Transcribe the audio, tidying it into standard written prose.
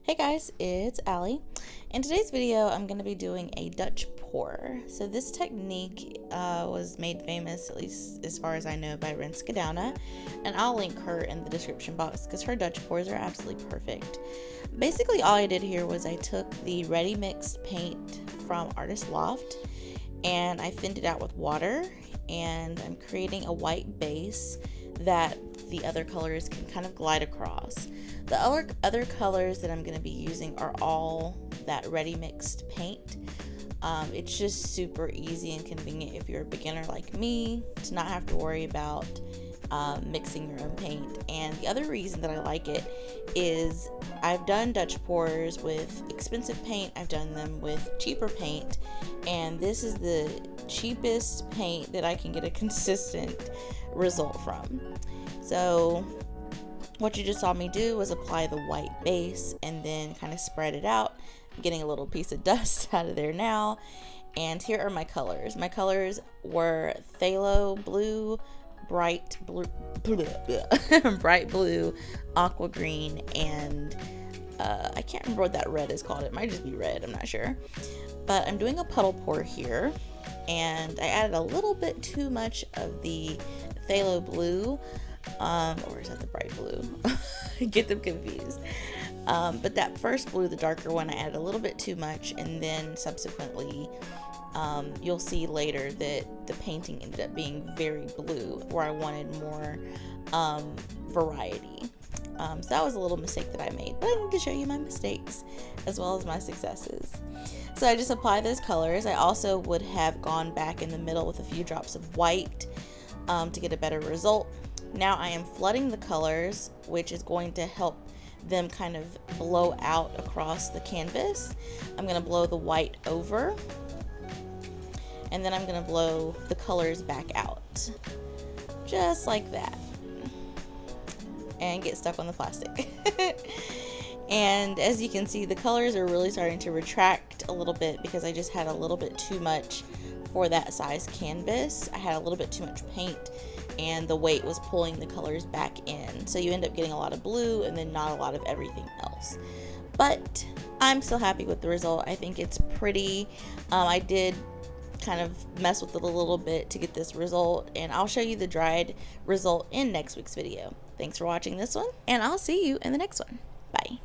Hey guys, it's Allie. In today's video, I'm going to be doing a Dutch pour. So this technique was made famous, at least as far as I know, by Renske Downa, and I'll link her in the description box because her Dutch pours are absolutely perfect. Basically, all I did here was I took the ready mixed paint from Artist Loft and I thinned it out with water, and I'm creating a white base that the other colors can kind of glide across. The other colors that I'm going to be using are all that ready mixed paint. It's just super easy and convenient if you're a beginner like me to not have to worry about mixing your own paint. And the other reason that I like it is I've done Dutch pours with expensive paint, I've done them with cheaper paint, and this is the cheapest paint that I can get a consistent result from. So what you just saw me do was apply the white base and then kind of spread it out. I'm getting a little piece of dust out of there now. And here are my colors. My colors were Phthalo Blue, bright blue, bright blue, Aqua Green, and I can't remember what that red is called. It might just be red, I'm not sure. But I'm doing a puddle pour here, and I added a little bit too much of the Phthalo Blue. Or is that the bright blue? I get them confused. But that first blue, the darker one, I added a little bit too much, and then subsequently you'll see later that the painting ended up being very blue where I wanted more variety. So that was a little mistake that I made, but I need to show you my mistakes as well as my successes. So I just apply those colors. I also would have gone back in the middle with a few drops of white to get a better result. Now I am flooding the colors, which is going to help them kind of blow out across the canvas. I'm going to blow the white over, and then I'm going to blow the colors back out, just like that, and get stuck on the plastic. And as you can see, the colors are really starting to retract a little bit because I just had a little bit too much for that size canvas. I had a little bit too much paint, and the weight was pulling the colors back in. So you end up getting a lot of blue and then not a lot of everything else. But I'm still happy with the result. I think it's pretty. I did kind of mess with it a little bit to get this result, and I'll show you the dried result in next week's video. Thanks for watching this one, and I'll see you in the next one. Bye.